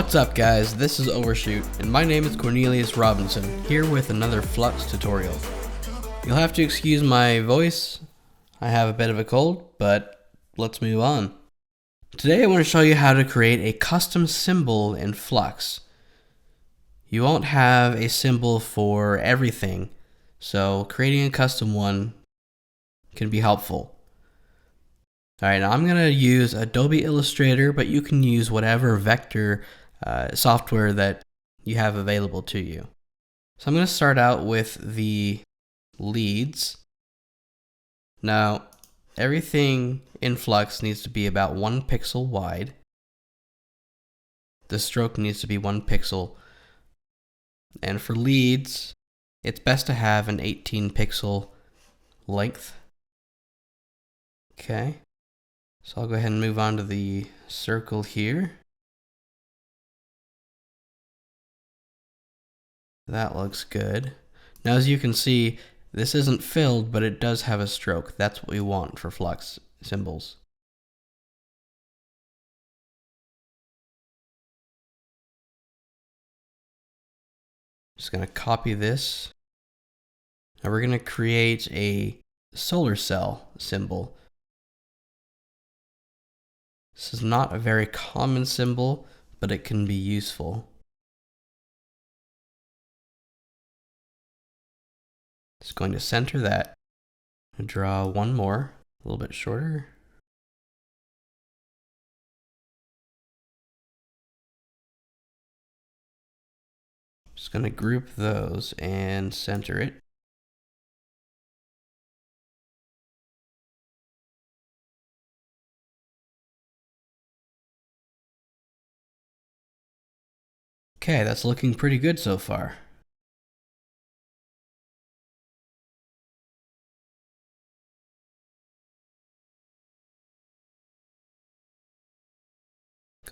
What's up guys, this is Overshoot, and my name is Cornelius Robinson, here with another Flux tutorial. You'll have to excuse my voice, I have a bit of a cold, but let's move on. Today I want to show you how to create a custom symbol in Flux. You won't have a symbol for everything, so creating a custom one can be helpful. Alright, now I'm going to use Adobe Illustrator, but you can use whatever vector software that you have available to you. So I'm going to start out with the leads. Now, everything in Flux needs to be about 1 pixel wide. The stroke needs to be 1 pixel. And for leads, it's best to have an 18 pixel length. Okay. So I'll go ahead and move on to the circle here. That looks good. Now as you can see, this isn't filled, but it does have a stroke. That's what we want for Flux symbols. Just going to copy this. Now we're going to create a solar cell symbol. This is not a very common symbol, but it can be useful. Just going to center that. Draw one more, a little bit shorter. Just going to group those and center it. Okay, that's looking pretty good so far.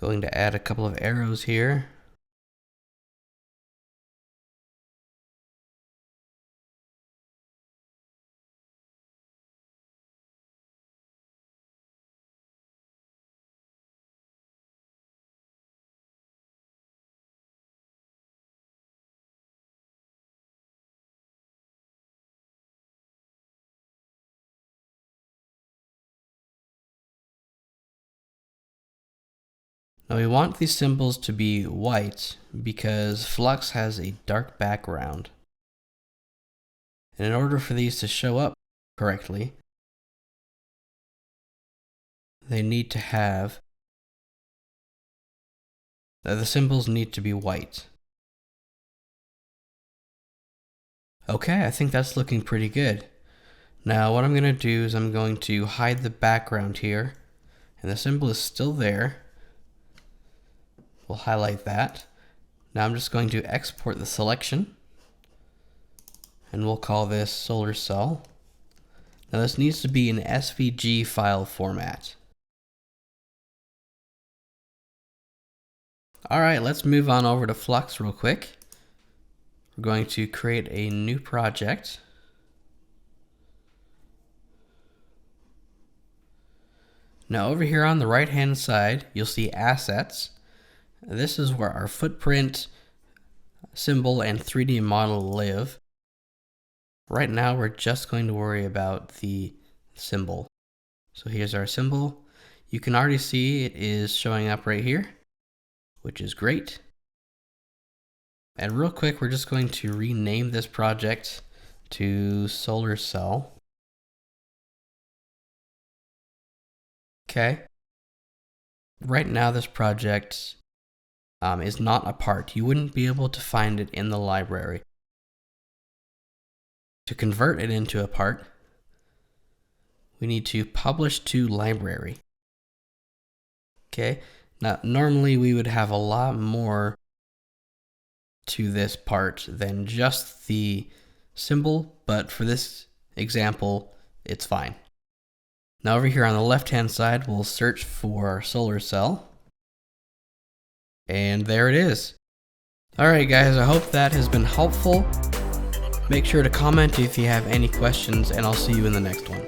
Going to add a couple of arrows here. Now we want these symbols to be white because Flux has a dark background. And in order for these to show up correctly, they need to have, the symbols need to be white. Okay, I think that's looking pretty good. Now what I'm going to do is I'm going to hide the background here, and the symbol is still there. We'll highlight that. Now I'm just going to export the selection, and we'll call this solar cell. Now this needs to be an SVG file format. Alright, let's move on over to Flux real quick. We're going to create a new project. Now over here on the right hand side, you'll see assets. This is where our footprint, symbol, and 3D model live. Right now we're just going to worry about the symbol. So here's our symbol. You can already see it is showing up right here, which is great. And real quick, we're just going to rename this project to Solar Cell. Okay. Right now this project is not a part. You wouldn't be able to find it in the library. To convert it into a part, we need to publish to library. Okay. Now normally we would have a lot more to this part than just the symbol, but for this example, it's fine. Now over here on the left hand side, we'll search for our solar cell. And there it is. Alright guys, I hope that has been helpful. Make sure to comment if you have any questions, and I'll see you in the next one.